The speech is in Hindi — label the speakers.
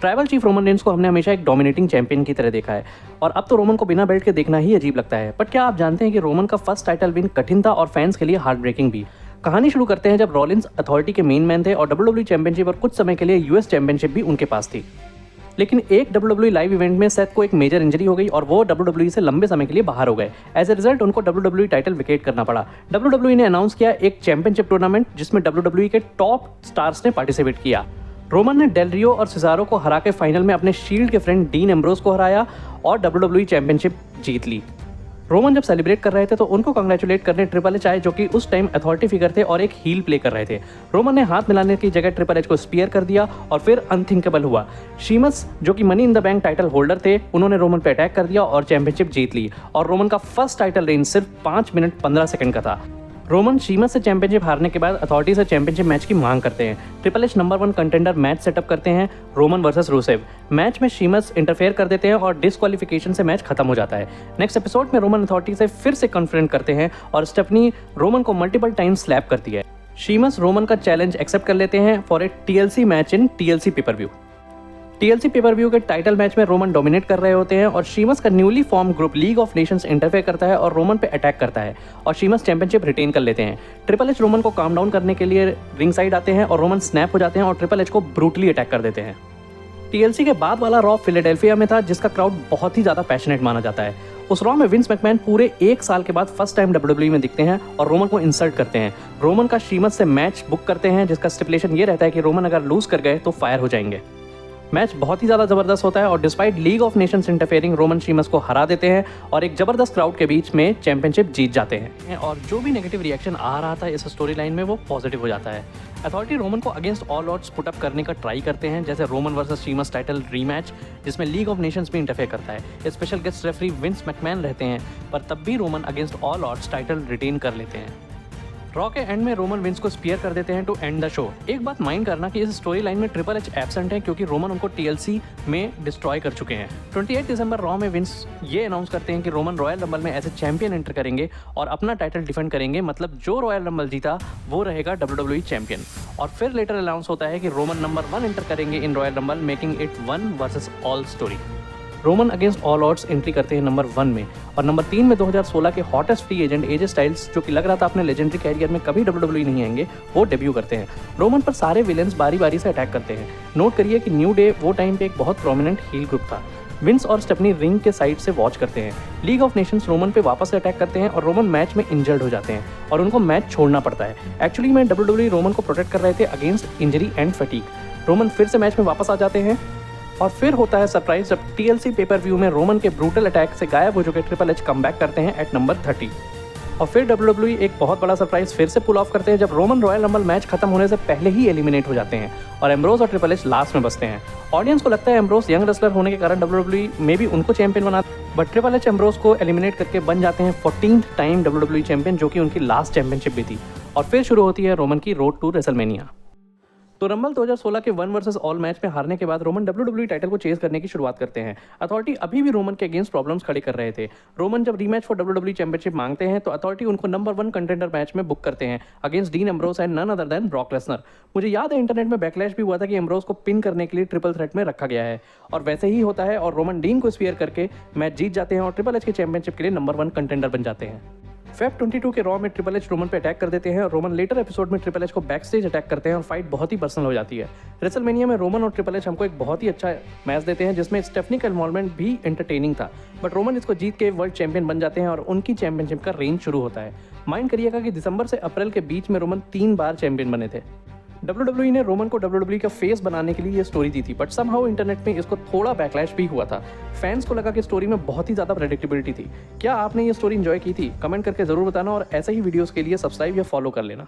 Speaker 1: ट्राइबल चीफ रोमन रेंस को हमने हमेशा एक डोमिनेटिंग चैंपियन की तरह देखा है और अब तो रोमन को बिना बेल्ट के देखना ही अजीब लगता है। बट क्या आप जानते हैं कि रोमन का फर्स्ट टाइटल विन कठिन था और फैंस के लिए हार्ट ब्रेकिंग भी। कहानी शुरू करते हैं जब रॉलिंस अथॉरिटी के मेन मैन थे और डब्ल्यूडब्ल्यूई चैंपियनशिप और कुछ समय के लिए यूएस चैंपियनशिप भी उनके पास थी। लेकिन एक डब्ल्यूडब्ल्यूई लाइव इवेंट में सेथ को एक मेजर इंजरी हो गई और वो डब्ल्यूडब्ल्यूई से लंबे समय के लिए बाहर हो गए। एज ए रिजल्ट उनको डब्ल्यूडब्ल्यूई टाइटल विकेट करना पड़ा। डब्ल्यूडब्ल्यूई ने अनाउंस किया एक चैंपियनशिप टूर्नामेंट जिसमें डब्ल्यूडब्ल्यूई के टॉप स्टार्स ने पार्टिसिपेट किया। रोमन ने डेल रियो और सिजारो को हरा के फाइनल में अपने शील्ड के फ्रेंड डीन एम्ब्रोस को हराया और डब्ल्यूडब्ल्यूई चैंपियनशिप जीत ली। रोमन जब सेलिब्रेट कर रहे थे तो उनको कांग्रेचुलेट करने ट्रिपल एच आए जो कि उस टाइम अथॉरिटी फिगर थे और एक हील प्ले कर रहे थे। रोमन ने हाथ मिलाने की जगह ट्रिपल एच को स्पीयर कर दिया और फिर अनथिंकेबल हुआ। शीमस जो कि money in the bank title holder थे, उन्होंने रोमन पे अटैक कर दिया और चैंपियनशिप जीत ली और रोमन का फर्स्ट टाइटल रेंज सिर्फ 5 मिनट 15 सेकंड का था। रोमन शीमस से चैंपियनशिप हारने के बाद अथॉरिटी से चैंपियनशिप मैच की मांग करते हैं। Triple H number 1 contender match setup करते हैं, रोमन वर्सेस रूसेव। मैच में शीमस इंटरफेयर कर देते हैं और डिस्क्वालिफिकेशन से मैच खत्म हो जाता है। नेक्स्ट एपिसोड में रोमन अथॉरिटी से फिर से कन्फ्रंट करते हैं और स्टेफनी रोमन को मल्टीपल टाइम स्लैप करती है। शीमस रोमन का चैलेंज एक्सेप्ट कर लेते हैं for a TLC match in TLC pay per view. TLC pay per view के टाइटल मैच में रोमन डोमिनेट कर रहे होते हैं और शीमस का newly form group league of Nations interfere करता है और रोमन पे अटैक करता है और शीमस चैंपियनशिप रिटेन कर लेते हैं। ट्रिपल एच रोमन को काम डाउन करने के लिए रिंग साइड आते हैं और रोमन स्नैप हो जाते हैं और ट्रिपल एच को ब्रूटली अटैक कर देते हैं। टीएलसी के बाद वाला रॉ फिलाडेल्फिया में था जिसका क्राउड बहुत ही ज़्यादा पैशनेट माना जाता है। उस रॉ में विंस मैकमैन पूरे 1 साल के बाद फर्स्ट टाइम डब्ल्यूडब्ल्यूई में दिखते हैं और रोमन को इंसल्ट करते हैं। रोमन का शीमस से मैच बुक करते हैं जिसका स्टिपुलेशन ये रहता है कि रोमन अगर लूज कर गए तो फायर हो जाएंगे। मैच बहुत ही ज़्यादा ज़बरदस्त होता है और despite League of Nations interfering Roman Sheamus को हरा देते हैं और एक ज़बरदस्त क्राउड के बीच में चैंपियनशिप जीत जाते हैं और जो भी नेगेटिव रिएक्शन आ रहा था इस स्टोरी लाइन में वो पॉजिटिव हो जाता है। अथॉरिटी रोमन को against all odds put up करने का ट्राई करते हैं, जैसे Roman versus Sheamus title rematch जिसमें लीग ऑफ नेशंस भी इंटरफेयर करता है। Special guest referee Vince McMahon रहते हैं पर तब भी Roman against all odds title retain कर लेते हैं। रॉ के एंड में रोमन विंस को स्पीयर कर देते हैं टू एंड द शो। एक बात माइंड करना कि इस स्टोरी लाइन में ट्रिपल एच एब्सेंट है क्योंकि रोमन उनको टीएलसी में डिस्ट्रॉय कर चुके हैं। 28 दिसंबर रॉ में विंस ये अनाउंस करते हैं कि रोमन रॉयल रंबल में एज ए चैंपियन एंटर करेंगे और अपना टाइटल डिफेंड करेंगे, मतलब जो रॉयल रंबल जीता वो रहेगा डब्ल्यूडब्ल्यूई चैंपियन। और फिर लेटर अनाउंस होता है कि रोमन नंबर 1 एंटर करेंगे in Royal Rumble, making it 1 versus all story. Roman against all odds entry करते हैं नंबर 1 में और नंबर 3 में 2016 के hottest free agent AJ Styles जो कि लग रहा था अपने लेजेंडरी कैरियर में कभी डब्ल्यूडब्ल्यूई नहीं आएंगे, वो डेब्यू करते हैं। रोमन पर सारे विलेंस बारी बारी से अटैक करते हैं। नोट करिए कि न्यू डे वो टाइम पे एक बहुत प्रोमिनेंट हील ग्रुप था। विंस और स्टेफनी रिंग के साइड से वॉच करते हैं। लीग ऑफ नेशंस रोमन पे वापस से अटैक करते हैं और रोमन मैच में इंजर्ड हो जाते हैं और उनको मैच छोड़ना पड़ता है। एक्चुअली में डब्ल्यूडब्ल्यूई रोमन को प्रोटेक्ट कर रहे थे against injury and fatigue. Roman फिर से मैच में वापस आ जाते हैं और फिर होता है सरप्राइज जब टीएलसी पेपर व्यू में रोमन के ब्रूटल अटैक से गायब हो चुके ट्रिपल एच कमबैक करते हैं एट नंबर 30। और फिर डब्ल्यूडब्ल्यूई एक बहुत बड़ा सरप्राइज फिर से पुल ऑफ करते हैं जब रोमन रॉयल रंबल मैच खत्म होने से पहले ही एलिमिनेट हो जाते हैं और एम्ब्रोस और ट्रिपल एच लास्ट में बचते हैं। ऑडियंस को लगता है एम्ब्रोस यंग रेसलर होने के कारण डब्ल्यूडब्ल्यूई में भी उनको चैंपियन बना, बट ट्रिपल एच एम्ब्रोस को एलिमिनेट करके बन जाते हैं 14th टाइम डब्ल्यूडब्ल्यूई चैंपियन जो कि उनकी लास्ट चैंपियनशिप भी थी। और फिर शुरू होती है रोमन की रोड टू रेसलमेनिया। तो रंबल 2016 के 1 वर्सेस ऑल मैच में हारने के बाद रोमन डब्ल्यूडब्ल्यूई टाइटल को चेज करने की शुरुआत करते हैं। अथॉरिटी अभी भी रोमन के अगेंस्ट प्रॉब्लम्स खड़े कर रहे थे। रोमन जब रीमैच फॉर डब्ल्यूडब्ल्यूई चैंपियनशिप मांगते हैं तो अथॉरिटी उनको नंबर 1 कंटेंडर मैच में बुक करते हैं against Dean Ambrose and none other than Brock Lesnar. मुझे याद है इंटरनेट में बैकलैश भी हुआ था कि एम्ब्रोस को पिन करने के लिए ट्रिपल थ्रेट में रखा गया है और वैसे ही होता है और रोमन डीन को स्पीयर करके मैच जीत जाते हैं और ट्रिपल एच के चैंपियनशिप के लिए नंबर 1 कंटेंडर बन जाते हैं। फेब 22 के रॉ में ट्रिपल एच रोमन पे अटैक कर देते हैं और रोमन लेटर एपिसोड में ट्रिपल एच को बैक स्टेज अटैक करते हैं और फाइट बहुत ही पर्सनल हो जाती है। रेसलमेनिया में रोमन और ट्रिपल एच हमको एक बहुत ही अच्छा मैच देते हैं जिसमें स्टेफनी का इन्वॉल्वमेंट भी एंटरटेनिंग था, बट रोमन इसको जीत के वर्ल्ड चैंपियन बन जाते हैं और उनकी चैंपियनशिप का रेंज शुरू होता है। माइंड करिएगा कि दिसंबर से अप्रैल के बीच में रोमन 3 बार चैंपियन बने थे। डब्ल्यूडब्ल्यूई ने रोमन को डब्ल्यूडब्ल्यूई का फेस बनाने के लिए ये स्टोरी दी थी, बट समहाउ इंटरनेट में इसको थोड़ा बैकलैश भी हुआ था। फैंस को लगा कि स्टोरी में बहुत ही ज़्यादा प्रेडिक्टेबिलिटी थी। क्या आपने ये स्टोरी एंजॉय की थी? कमेंट करके ज़रूर बताना और ऐसे ही वीडियोस के लिए सब्सक्राइब या फॉलो कर लेना।